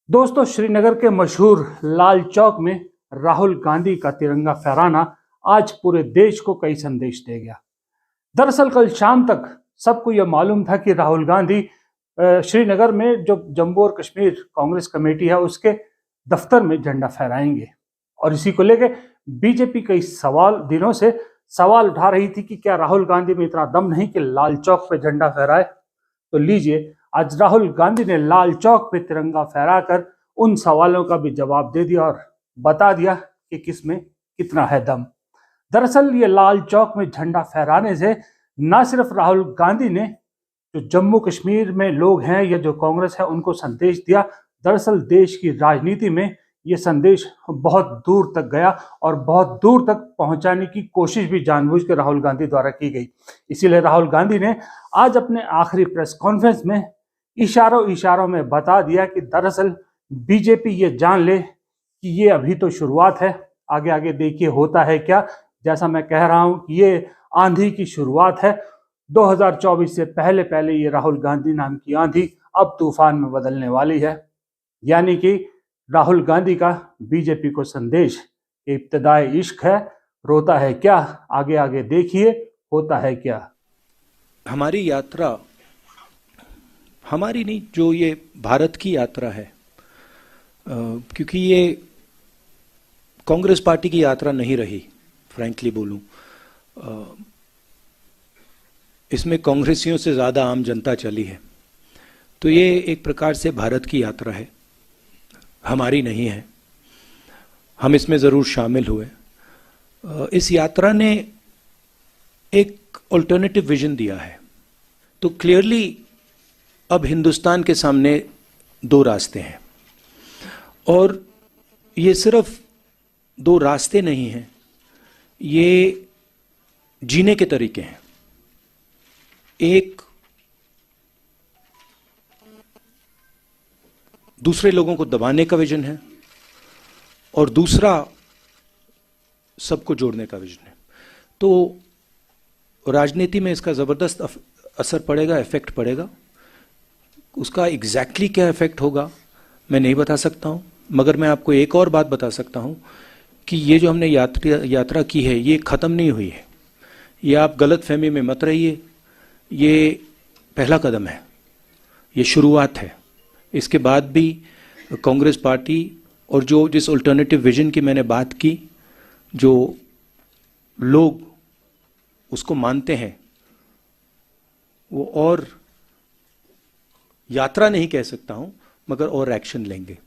दोस्तों, श्रीनगर के मशहूर लाल चौक में राहुल गांधी का तिरंगा फहराना आज पूरे देश को कई संदेश दे गया। दरअसल कल शाम तक सबको यह मालूम था कि राहुल गांधी श्रीनगर में जो जम्मू और कश्मीर कांग्रेस कमेटी है उसके दफ्तर में झंडा फहराएंगे और इसी को लेकर बीजेपी कई दिनों से सवाल उठा रही थी कि क्या राहुल गांधी में इतना दम नहीं कि लाल चौक पे झंडा फहराए। तो लीजिए, आज राहुल गांधी ने लाल चौक पे तिरंगा फहराकर उन सवालों का भी जवाब दे दिया और बता दिया कि किसमें कितना है दम। दरअसल ये लाल चौक में झंडा फहराने से न सिर्फ राहुल गांधी ने जो जम्मू कश्मीर में लोग हैं या जो कांग्रेस है उनको संदेश दिया, दरअसल देश की राजनीति में ये संदेश बहुत दूर तक गया और बहुत दूर तक पहुंचाने की कोशिश भी जानबूझ कर राहुल गांधी द्वारा की गई। इसीलिए राहुल गांधी ने आज अपने आखिरी प्रेस कॉन्फ्रेंस में इशारों में बता दिया कि दरअसल बीजेपी ये जान ले कि ये अभी तो शुरुआत है, आगे आगे देखिए होता है क्या। जैसा मैं कह रहा हूं कि ये आंधी की शुरुआत है। 2024 से पहले ये राहुल गांधी नाम की आंधी अब तूफान में बदलने वाली है। यानी कि राहुल गांधी का बीजेपी को संदेश कि इब्तिदाए इश्क है, रोता है क्या, आगे आगे देखिए होता है क्या। हमारी यात्रा, हमारी नहीं, जो ये भारत की यात्रा है, क्योंकि ये कांग्रेस पार्टी की यात्रा नहीं रही, फ्रैंकली बोलूं, इसमें कांग्रेसियों से ज़्यादा आम जनता चली है। तो ये एक प्रकार से भारत की यात्रा है, हमारी नहीं है। हम इसमें ज़रूर शामिल हुए। इस यात्रा ने एक अल्टरनेटिव विजन दिया है। तो क्लियरली अब हिंदुस्तान के सामने दो रास्ते हैं और ये सिर्फ दो रास्ते नहीं हैं, ये जीने के तरीके हैं। एक दूसरे लोगों को दबाने का विजन है और दूसरा सबको जोड़ने का विजन है। तो राजनीति में इसका ज़बरदस्त असर पड़ेगा, इफेक्ट पड़ेगा। उसका एग्जैक्टली क्या इफेक्ट होगा मैं नहीं बता सकता हूं, मगर मैं आपको एक और बात बता सकता हूं कि ये जो हमने यात्रा की है ये ख़त्म नहीं हुई है। ये आप गलत फहमी में मत रहिए, ये पहला कदम है, ये शुरुआत है। इसके बाद भी कांग्रेस पार्टी और जिस अल्टरनेटिव विजन की मैंने बात की, जो लोग उसको मानते हैं, वो और यात्रा नहीं कह सकता हूं मगर और एक्शन लेंगे।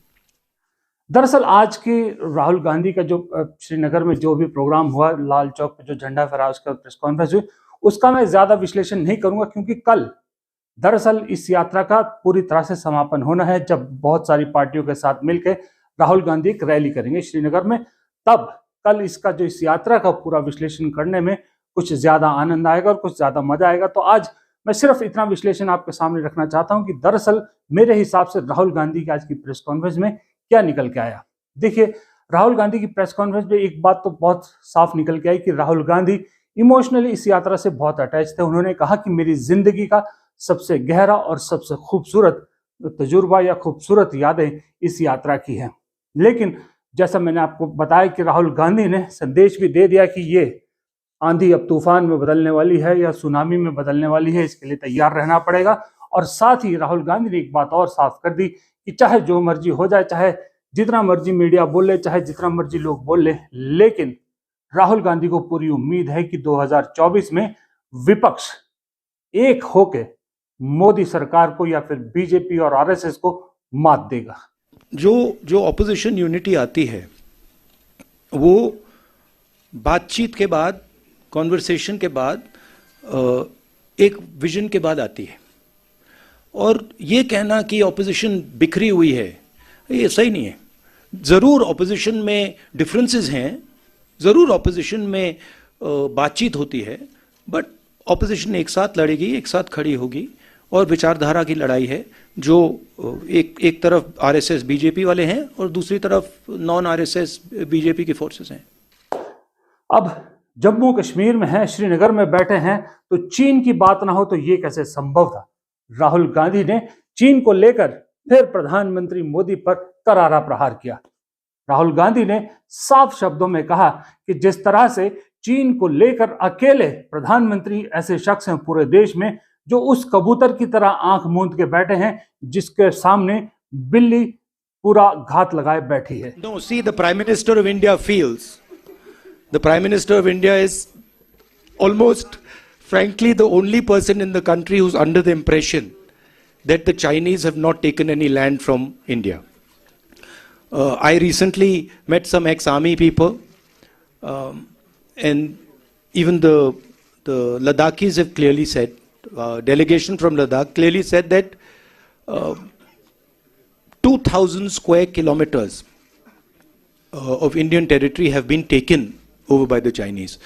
दरअसल आज की राहुल गांधी का जो श्रीनगर में जो भी प्रोग्राम हुआ, लाल चौक पे जो झंडा फहरा, उसका प्रेस कॉन्फ्रेंस हुई, उसका मैं ज्यादा विश्लेषण नहीं करूंगा क्योंकि कल दरअसल इस यात्रा का पूरी तरह से समापन होना है। जब बहुत सारी पार्टियों के साथ मिलकर राहुल गांधी एक रैली करेंगे श्रीनगर में, तब कल इसका जो इस यात्रा का पूरा विश्लेषण करने में कुछ ज्यादा आनंद आएगा और कुछ ज्यादा मजा आएगा। तो आज मैं सिर्फ इतना विश्लेषण आपके सामने रखना चाहता हूं कि दरअसल मेरे हिसाब से राहुल गांधी की आज की प्रेस कॉन्फ्रेंस में क्या निकल के आया। देखिए, राहुल गांधी की प्रेस कॉन्फ्रेंस में एक बात तो बहुत साफ निकल के आई कि राहुल गांधी इमोशनली इस यात्रा से बहुत अटैच थे। उन्होंने कहा कि मेरी जिंदगी का सबसे गहरा और सबसे खूबसूरत तजुर्बा या खूबसूरत यादें इस यात्रा की हैं। लेकिन जैसा मैंने आपको बताया कि राहुल गांधी ने संदेश भी दे दिया कि ये आंधी अब तूफान में बदलने वाली है या सुनामी में बदलने वाली है, इसके लिए तैयार रहना पड़ेगा। और साथ ही राहुल गांधी ने एक बात और साफ कर दी कि चाहे जो मर्जी हो जाए, चाहे जितना मर्जी मीडिया बोल ले, चाहे जितना मर्जी लोग बोल ले, लेकिन राहुल गांधी को पूरी उम्मीद है कि 2024 में विपक्ष एक होके मोदी सरकार को या फिर बीजेपी और आरएसएस को मात देगा। जो ऑपोजिशन यूनिटी आती है वो बातचीत के बाद, कॉन्वर्सेशन के बाद, एक विजन के बाद आती है। और ये कहना कि ऑपोजिशन बिखरी हुई है, ये सही नहीं है। ज़रूर ऑपोजिशन में डिफरेंसेस हैं, ज़रूर ऑपोजिशन में बातचीत होती है, बट ऑपोजिशन एक साथ लड़ेगी, एक साथ खड़ी होगी और विचारधारा की लड़ाई है। जो एक तरफ आरएसएस बीजेपी वाले हैं और दूसरी तरफ नॉन आरएसएस बीजेपी की फोर्सेस हैं। अब जम्मू कश्मीर में है, श्रीनगर में बैठे हैं, तो चीन की बात ना हो तो ये कैसे संभव था। राहुल गांधी ने चीन को लेकर फिर प्रधानमंत्री मोदी पर करारा प्रहार किया। राहुल गांधी ने साफ शब्दों में कहा कि जिस तरह से चीन को लेकर अकेले प्रधानमंत्री ऐसे शख्स हैं पूरे देश में जो उस कबूतर की तरह आंख मूंद के बैठे हैं जिसके सामने बिल्ली पूरा घात लगाए बैठी है। No, see, the Prime Minister of India feels. The Prime Minister of India is almost, frankly, the only person in the country who's under the impression that the Chinese have not taken any land from India. I recently met some ex-army people, and even the Ladakhis have clearly said, delegation from Ladakh clearly said that 2,000 square kilometers of Indian territory have been taken over by the Chinese.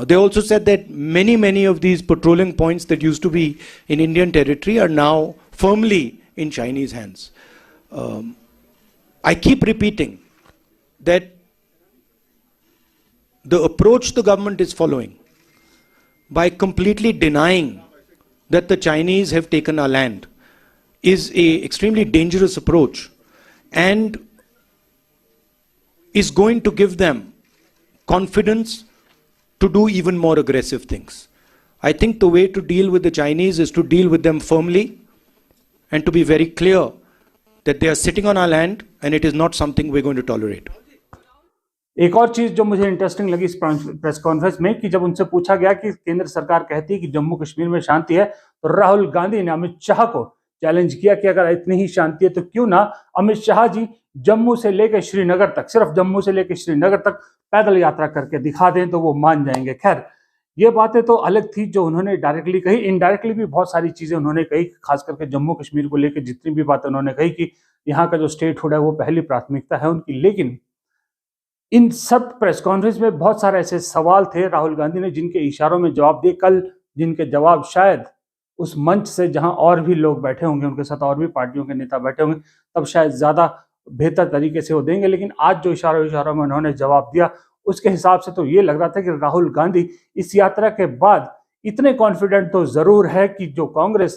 They also said that many of these patrolling points that used to be in Indian territory are now firmly in Chinese hands. I keep repeating that the approach the government is following by completely denying that the Chinese have taken our land is a extremely dangerous approach and is going to give them confidence to do even more aggressive things. I think the way to deal with the Chinese is to deal with them firmly and to be very clear that they are sitting on our land and it is not something we're going to tolerate. एक और चीज जो मुझे interesting लगी इस press conference में कि जब उनसे पूछा गया कि केंद्र सरकार कहती है कि जम्मू कश्मीर में शांति है, तो राहुल गांधी ने अमित शाह को चैलेंज किया कि अगर इतनी ही शांति है तो क्यों ना अमित शाह जी जम्मू से लेकर श्रीनगर तक, सिर्फ जम्मू से लेकर श्रीनगर तक पैदल यात्रा करके दिखा दें तो वो मान जाएंगे। खैर, ये बातें तो अलग थी जो उन्होंने डायरेक्टली कही। इनडायरेक्टली भी बहुत सारी चीजें उन्होंने कही, खास करके जम्मू कश्मीर को लेकर जितनी भी बातें उन्होंने कही कि यहाँ का जो स्टेटहुड है वो पहली प्राथमिकता है उनकी। लेकिन इन सब प्रेस कॉन्फ्रेंस में बहुत सारे ऐसे सवाल थे राहुल गांधी ने जिनके इशारों में जवाब दिए, कल जिनके जवाब शायद उस मंच से जहां और भी लोग बैठे होंगे, उनके साथ और भी पार्टियों के नेता बैठे होंगे, तब शायद ज्यादा बेहतर तरीके से वो देंगे। लेकिन आज जो इशारों में उन्होंने जवाब दिया उसके हिसाब से तो ये लग रहा था कि राहुल गांधी इस यात्रा के बाद इतने कॉन्फिडेंट तो जरूर है कि जो कांग्रेस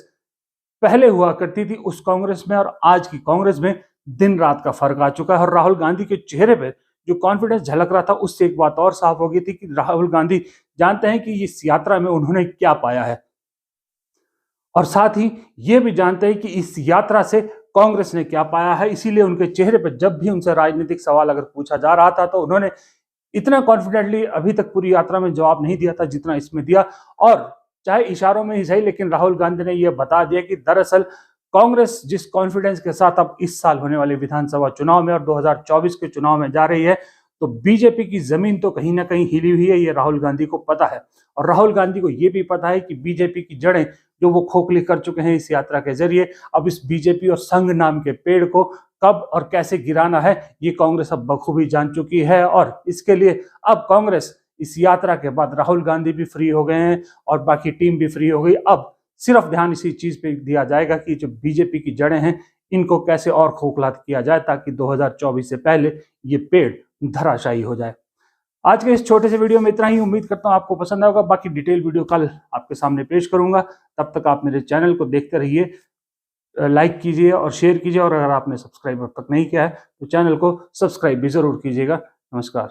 पहले हुआ करती थी उस कांग्रेस में और आज की कांग्रेस में दिन रात का फर्क आ चुका है। और राहुल गांधी के चेहरे पे जो कॉन्फिडेंस झलक रहा था उससे एक बात और साफ हो गई थी कि राहुल गांधी जानते हैं कि इस यात्रा में उन्होंने क्या पाया है और साथ ही ये भी जानते हैं कि इस यात्रा से कांग्रेस ने क्या पाया है। इसीलिए उनके चेहरे पर जब भी उनसे राजनीतिक सवाल अगर पूछा जा रहा था तो उन्होंने इतना कॉन्फिडेंटली अभी तक पूरी यात्रा में जवाब नहीं दिया था जितना इसमें दिया। और चाहे इशारों में ही सही, लेकिन राहुल गांधी ने यह बता दिया कि दरअसल कांग्रेस जिस कॉन्फिडेंस के साथ अब इस साल होने वाले विधानसभा चुनाव में और 2024 के चुनाव में जा रही है, तो बीजेपी की जमीन तो कहीं ना कहीं हिली हुई है, ये राहुल गांधी को पता है। और राहुल गांधी को ये भी पता है कि बीजेपी की जड़ें जो वो खोखली कर चुके हैं इस यात्रा के जरिए, अब इस बीजेपी और संघ नाम के पेड़ को कब और कैसे गिराना है ये कांग्रेस अब बखूबी जान चुकी है। और इसके लिए अब कांग्रेस इस यात्रा के बाद राहुल गांधी भी फ्री हो गए हैं और बाकी टीम भी फ्री हो गई। अब सिर्फ ध्यान इसी चीज पे दिया जाएगा कि जो बीजेपी की जड़ें हैं इनको कैसे और खोखला किया जाए ताकि 2024 से पहले ये पेड़ धराशायी हो जाए। आज के इस छोटे से वीडियो में इतना ही। उम्मीद करता हूं आपको पसंद आएगा। बाकी डिटेल वीडियो कल आपके सामने पेश करूंगा। तब तक आप मेरे चैनल को देखते रहिए, लाइक कीजिए और शेयर कीजिए, और अगर आपने सब्सक्राइब अब तक नहीं किया है तो चैनल को सब्सक्राइब भी जरूर कीजिएगा। नमस्कार।